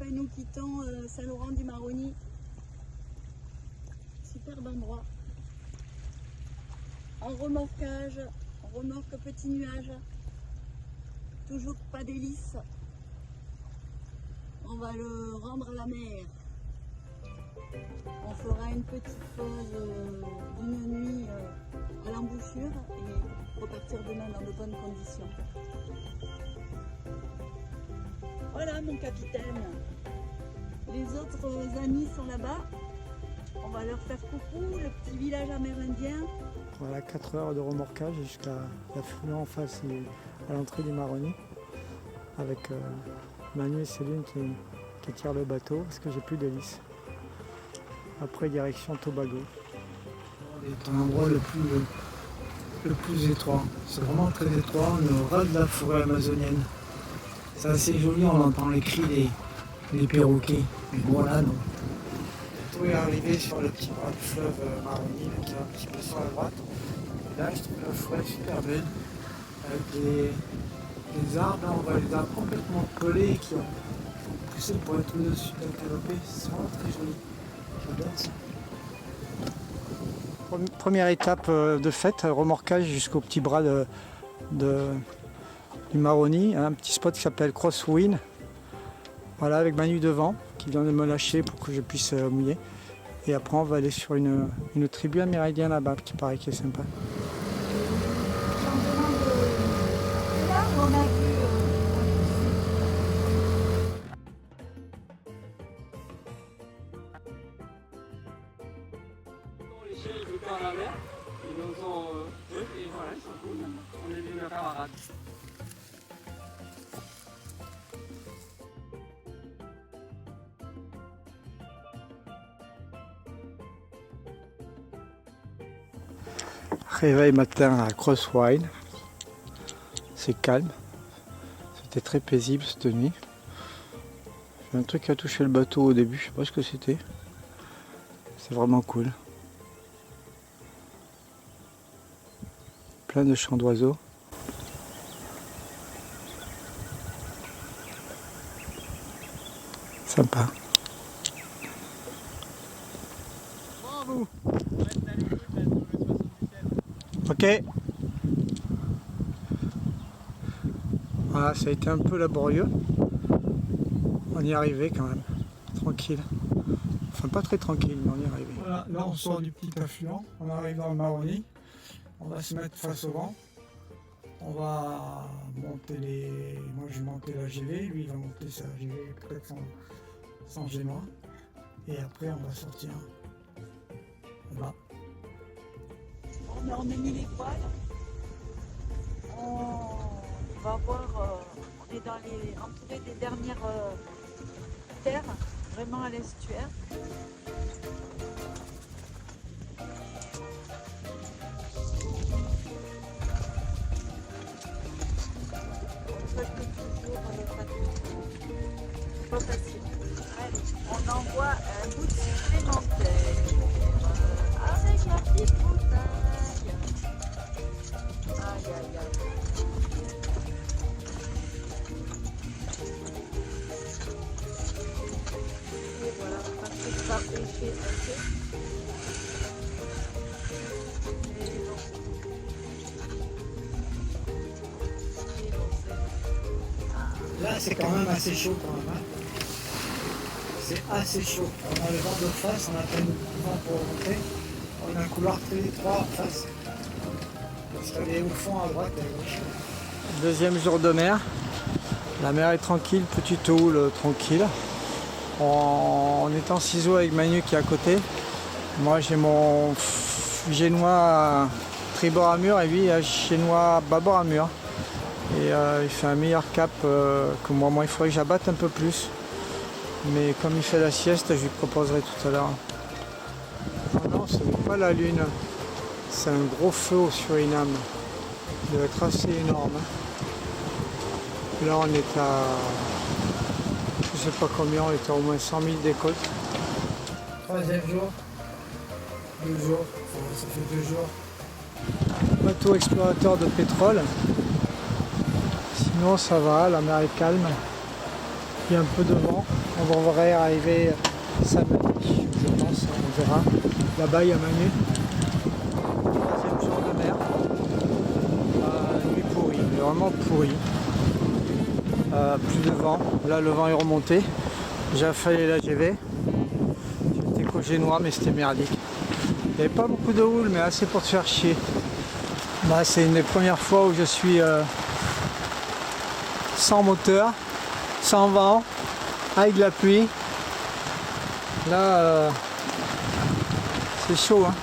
et nous quittons Saint-Laurent-du-Maroni. Superbe endroit. En remorquage, on remorque petit nuage. Toujours pas d'hélice. On va le rendre à la mer. On fera une petite pause d'une nuit à l'embouchure et repartir demain dans de bonnes conditions. Voilà mon capitaine. Les autres amis sont là-bas. On va leur faire coucou, le petit village amérindien. Voilà, 4 heures de remorquage jusqu'à l'affluent en face à l'entrée du Maroni. Avec Manu et Céline qui tirent le bateau parce que j'ai plus d'hélice. Après direction Tobago. C'est un endroit le plus étroit. C'est vraiment très étroit, on est au ras de la forêt amazonienne. C'est assez joli, on entend les cris des perroquets. Mais bon là non. Tout est arrivé sur le petit bras du fleuve Maroni là, qui est un petit peu sur la droite. Et là je trouve la forêt super belle. Avec les arbres, là on voit les arbres complètement collés qui ont poussé pour être au-dessus de la canopée. C'est vraiment très joli. J'adore ça. Première étape de fête, remorquage jusqu'au petit bras du Maroni, un petit spot qui s'appelle Crosswind. Voilà, avec Manu devant, qui vient de me lâcher pour que je puisse mouiller. Et après on va aller sur une tribu amérindienne là-bas, qui paraît qui est sympa. À la mer, ils nous ont et voilà, ils sont cool. On est devenus camarades. Réveil matin à Crosswind. C'est calme. C'était très paisible cette nuit. J'ai un truc qui a touché le bateau au début, je sais pas ce que c'était. C'est vraiment cool. Plein de chants d'oiseaux. Sympa. Bravo. Ok. Voilà, ça a été un peu laborieux. On y est arrivé quand même. Tranquille. Enfin pas très tranquille, mais on y est arrivé. Voilà, là on sort du petit affluent. On arrive dans le Maroni. On va se mettre face au vent. On va monter les... Moi je vais monter la GV, lui il va monter sa GV, peut-être sans génois. Et après on va sortir là. On a mis les voiles. On va voir, on est entouré des dernières terres, vraiment à l'estuaire. Pas facile. Allez, on envoie un bout supplémentaire avec la petite bouteille. Aïe aïe aïe. Et voilà, on va peut-être pas pêcher un peu. Et bon. Et bon, Là c'est quand même assez chaud quand même. Hein. C'est assez chaud. On a le vent de face, on a peine de vent pour remonter. On a un couloir très étroit en face. Parce qu'elle est au fond à droite et à gauche. Deuxième jour de mer. La mer est tranquille, petite houle tranquille. On est en ciseaux avec Manu qui est à côté. Moi j'ai mon génois tribord à mur et lui il génois bâbord à mur. Et il fait un meilleur cap que moi. Moi il faudrait que j'abatte un peu plus. Mais comme il fait la sieste, je lui proposerai tout à l'heure. Oh non, ce n'est pas la lune. C'est un gros feu au Suriname. Il doit être assez énorme. Là on est à... je sais pas combien, on est à au moins 100 000 décotes. Troisième jour. 2 jours. Ça fait 2 jours. Bateau explorateur de pétrole. Sinon ça va, la mer est calme. Il y a un peu de vent. On devrait arriver samedi, je pense, on verra. Là-bas, il y a Manu. Troisième jour de mer. Nuit pourrie, mais vraiment pourrie. Plus de vent. Là, le vent est remonté. J'ai affalé la GV. J'étais qu'au Génois, mais c'était merdique. Il n'y avait pas beaucoup de houle, mais assez pour te faire chier. Bah, c'est une des premières fois où je suis sans moteur, sans vent, avec de la pluie. Là, c'est chaud. Hein.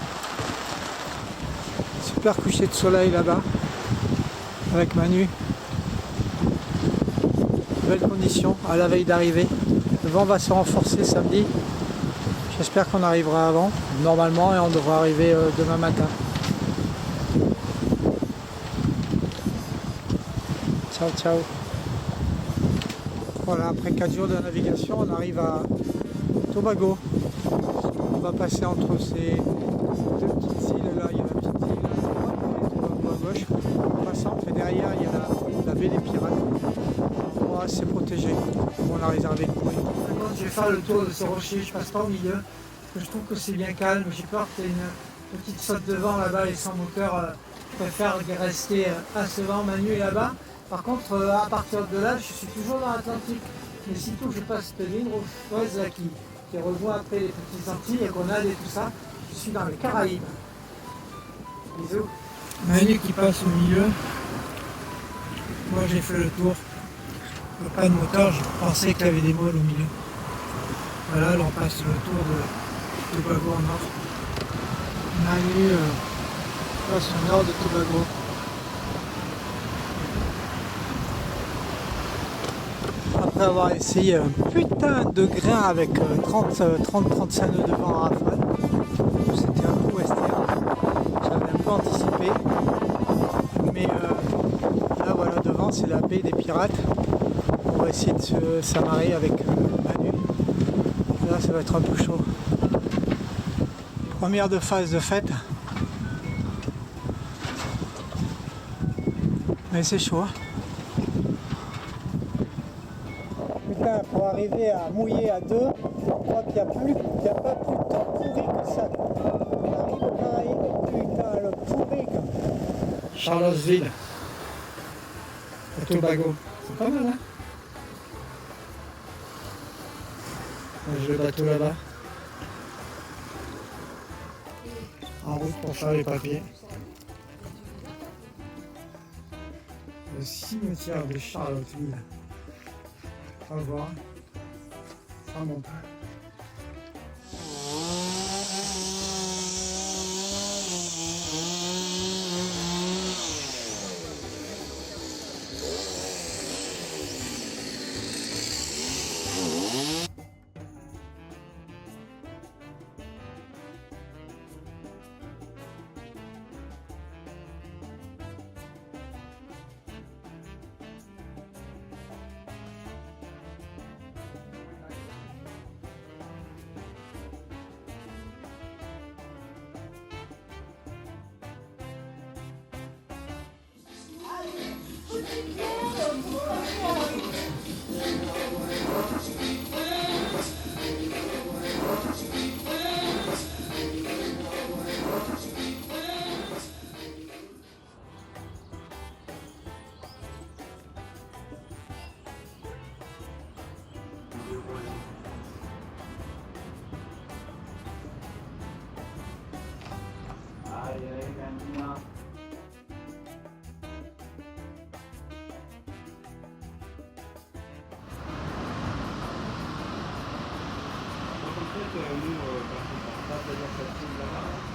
Super coucher de soleil là-bas, avec Manu. Belles conditions, à la veille d'arriver. Le vent va se renforcer samedi. J'espère qu'on arrivera avant, normalement, et on devra arriver demain matin. Ciao, ciao. Voilà, après 4 jours de navigation, on arrive à Tobago. On va passer entre ces deux petites îles là. Il y a la petite île à Tobago à gauche. En passant, et derrière, il y a la baie des Pirates. Un endroit assez protégé. On a réservé le coin. Je vais faire le tour de ce rocher, je passe pas au milieu. Parce que je trouve que c'est bien calme. J'ai peur qu'il y ait une petite saute de vent là-bas et sans moteur. Je préfère rester à ce vent. Manu est là-bas. Par contre, à partir de là, je suis toujours dans l'Atlantique. Mais sitôt que je passe cette ligne rocheuse là, qui rejoint après les petites Antilles, les Grenades et tout ça, je suis dans les Caraïbes. Bisous. Manu qui passe au milieu. Moi j'ai fait le tour. Pas de moteur, je pensais qu'il y avait des molles au milieu. Voilà, là on passe le tour de Tobago en nord. Manu passe au nord de Tobago. Après avoir essayé un putain de grain avec 30-35 nœuds de vent à rafale, c'était un coup western, j'avais un peu anticipé, mais là voilà, devant c'est la baie des Pirates. On va essayer de s'amarrer avec Manu. Là ça va être un peu chaud. Première de phase de fête, mais c'est chaud. Hein. Putain, pour arriver à mouiller à 2, je crois qu'il n'y a pas plus de temps pourri que ça. On arrive au Caraïbes, putain, le pourri. Charlottesville, au Tobago. C'est pas mal, hein? J'ai le bateau là-bas. En route pour faire les papiers. Le cimetière de Charlottesville. On va voir. Ça monte. Nous, quand on part, c'est-à-dire cette là-bas.